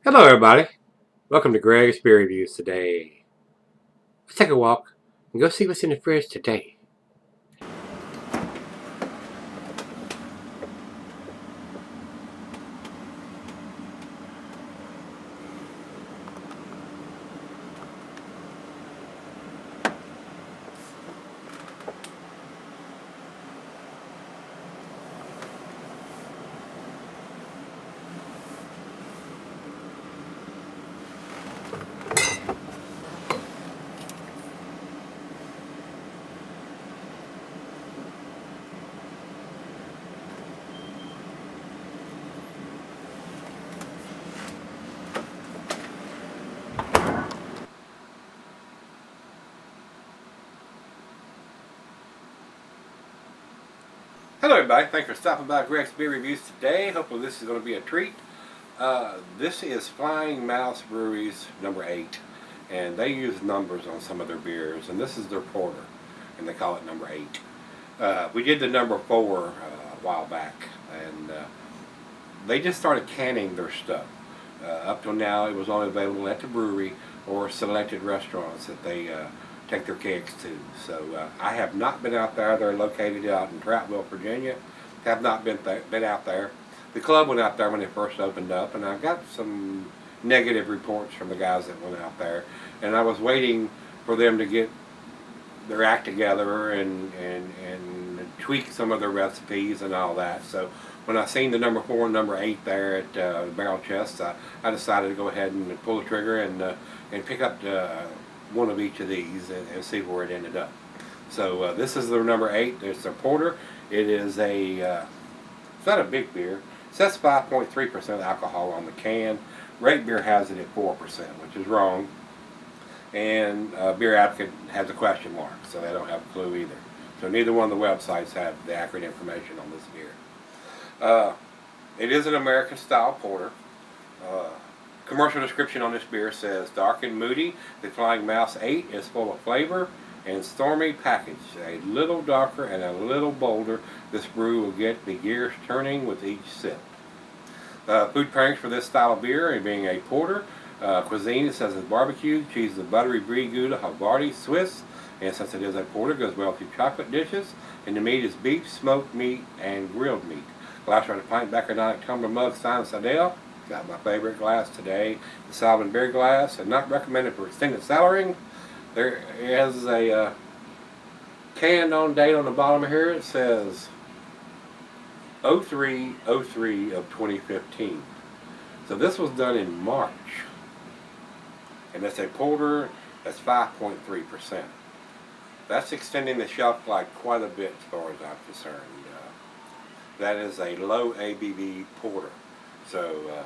Hello everybody, welcome to Gregsbeerreviews today. Let's take a walk and go see what's in the fridge today. Hello everybody, thanks for stopping by Gregsbeerreviews today. Hopefully this is going to be a treat. This is Flying Mouse Brewery's number 8, and they use numbers on some of their beers, and this is their porter, and they call it number 8. We did the number 4 a while back, and they just started canning their stuff. Up till now it was only available at the brewery or selected restaurants that they take their kegs to. So I have not been out there. They're located out in Troutville, Virginia. Have not been out there. The club went out there when it first opened up, and I got some negative reports from the guys that went out there. And I was waiting for them to get their act together and tweak some of their recipes and all that. So when I seen the number 4 and number 8 there at the Barrel Chest, I decided to go ahead and pull the trigger and pick up one of each of these and see where it ended up. So this is their number 8. It's their porter. It is it's not a big beer. It says 5.3% alcohol on the can. Rate Beer has it at 4%, which is wrong. And Beer Advocate has a question mark, so they don't have a clue either. So neither one of the websites have the accurate information on this beer. It is an American style porter. Commercial description on this beer says, dark and moody, the Flying Mouse 8 is full of flavor and stormy package. A little darker and a little bolder, this brew will get the gears turning with each sip. Food pairings for this style of beer, and being a porter, cuisine, it says it's barbecue, cheese is buttery brie gouda, Havarti, Swiss, and since it is a porter, it goes well with chocolate dishes, and the meat is beef, smoked meat, and grilled meat. Glassware, pint, Bacardonic, tumbler, mug, Stein, Sidell. Got my favorite glass today, the Salvin beer glass, and not recommended for extended cellaring. There is a canned on date on the bottom here. It says 03/03 of 2015. So this was done in March, and it's a porter that's 5.3%. That's extending the shelf life quite a bit as far as I'm concerned. That is a low ABV porter. So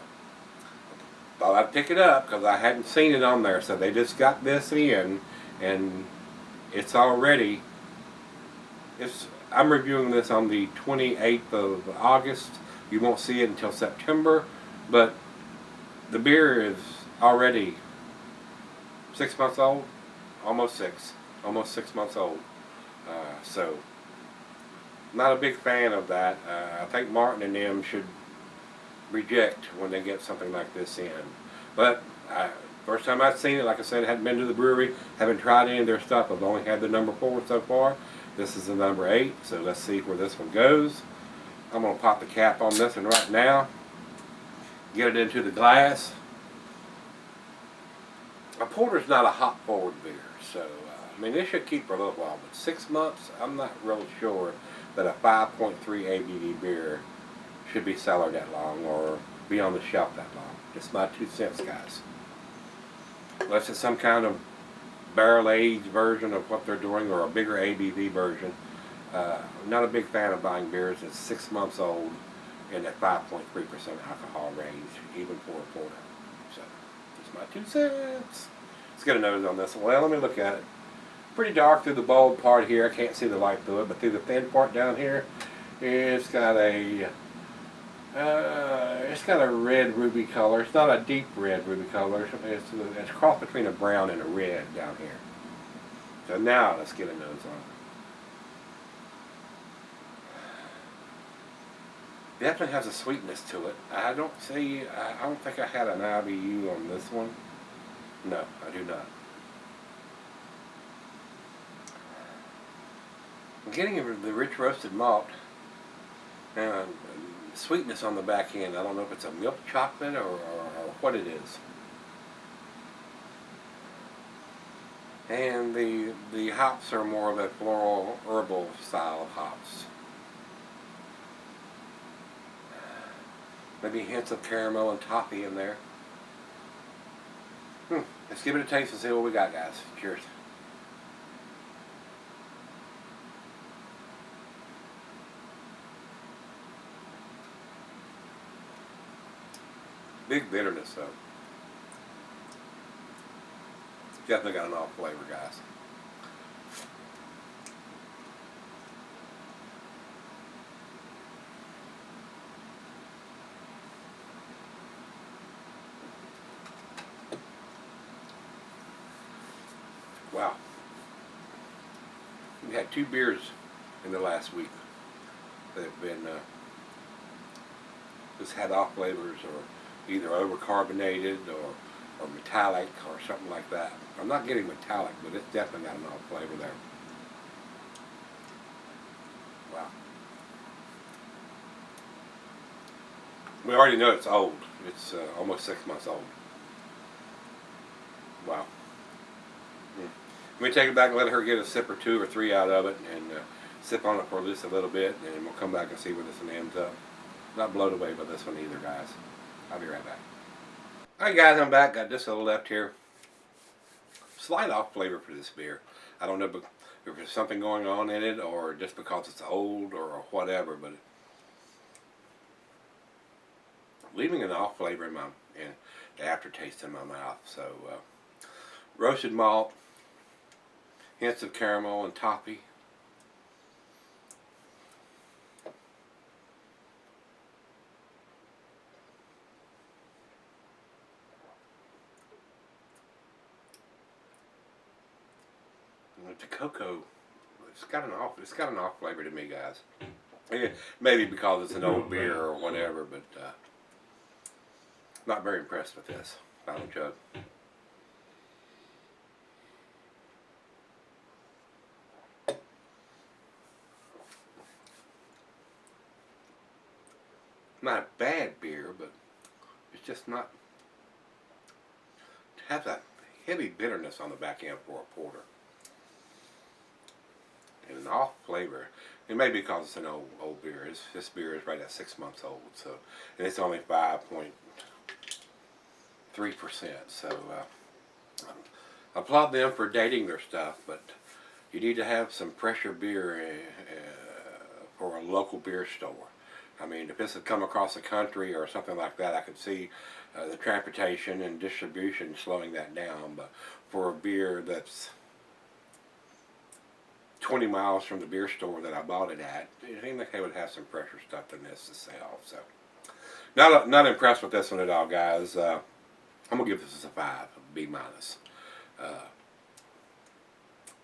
thought I'd pick it up because I hadn't seen it on there. So they just got this in, and it's already. I'm reviewing this on the 28th of August. You won't see it until September, but the beer is already 6 months old, almost 6 months old. So not a big fan of that. I think Martin and them should reject when they get something like this in. But first time I've seen it, like I said, I hadn't been to the brewery, haven't tried any of their stuff. I've only had the number 4 so far. This is the number 8, so let's see where this one goes. I'm going to pop the cap on this one right now, get it into the glass. A porter's not a hop forward beer, so I mean, this should keep for a little while, but 6 months, I'm not real sure that a 5.3 ABV beer should be cellared that long or be on the shelf that long. Just my 2 cents, guys. Unless it's some kind of barrel-aged version of what they're doing or a bigger ABV version. I'm not a big fan of buying beers that's 6 months old in that 5.3% alcohol range, even for a porter. So, just my 2 cents. Let's get a nose on this one. Well, let me look at it. Pretty dark through the bold part here. I can't see the light through it, but through the thin part down here, it's got a red ruby color. It's not a deep red ruby color. It's a cross between a brown and a red down here. So now let's get a nose on Definitely has a sweetness to it. I don't think I had an IBU on this one. No, I do not. I'm getting the rich roasted malt and sweetness on the back end. I don't know if it's a milk chocolate or what it is. And the hops are more of a floral herbal style of hops. Maybe hints of caramel and toffee in there. Let's give it a taste and see what we got, guys. Cheers. Big bitterness though. Definitely got an off flavor, guys. Wow. We had 2 beers in the last week that have been just had off flavors or either overcarbonated or metallic or something like that. I'm not getting metallic, but it's definitely got an off flavor there. Wow. We already know it's old. It's almost 6 months old. Wow. Let me take it back and let her get a sip or 2 or 3 out of it and sip on it for just a little bit, and we'll come back and see where this one ends up. Not blown away by this one either, guys. I'll be right back. Alright guys, I'm back. Got just a little left here. Slight off flavor for this beer. I don't know if there's something going on in it or just because it's old or whatever, but leaving an off flavor in the aftertaste in my mouth. So roasted malt, hints of caramel and toffee. The cocoa, it's got an off flavor to me, guys. Maybe because it's an old beer or whatever, but not very impressed with this final chug. Not a bad beer, but it's just not. It has that heavy bitterness on the back end for a porter. And an off flavor. It may be because it's an old beer. This beer is right at 6 months old, so, and it's only 5.3%. So I applaud them for dating their stuff, but you need to have some pressure beer for a local beer store. I mean, if this had come across the country or something like that, I could see the transportation and distribution slowing that down. But for a beer that's 20 miles from the beer store that I bought it at, it seemed like they would have some fresher stuff than this to sell. So, not impressed with this one at all, guys. I'm gonna give this a 5, a B minus.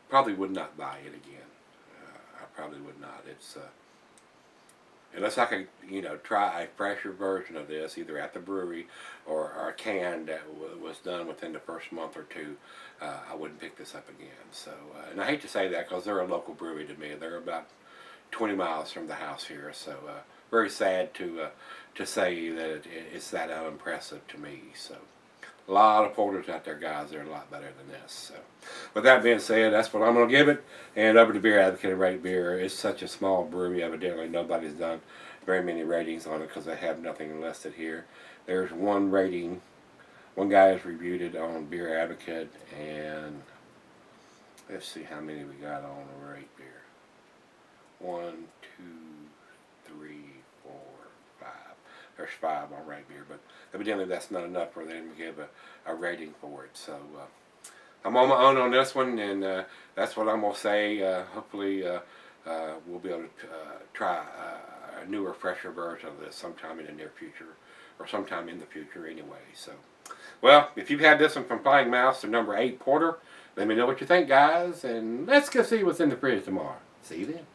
Probably would not buy it again. I probably would not. It's unless I could, try a fresher version of this, either at the brewery or a can that was done within the first month or 2, I wouldn't pick this up again. So, and I hate to say that because they're a local brewery to me. They're about 20 miles from the house here. So, very sad to say that it's that unimpressive to me. So, a lot of porters out there, guys. They're a lot better than this. So, with that being said, that's what I'm going to give it. And over to Beer Advocate and Rate Beer. It's such a small brewery. Evidently, nobody's done very many ratings on it because they have nothing listed here. There's one rating. One guy has reviewed it on Beer Advocate, and let's see how many we got on Rate Beer. 1, 2, 3, 4, 5. There's 5 on Rate Beer, but evidently that's not enough for them to give a rating for it. So I'm on my own on this one, and that's what I'm going to say. Hopefully we'll be able to try a newer, fresher version of this sometime in the near future, or sometime in the future anyway. So, well, if you've had this one from Flying Mouse, the number 8 porter, let me know what you think, guys, and let's go see what's in the fridge tomorrow. See you then.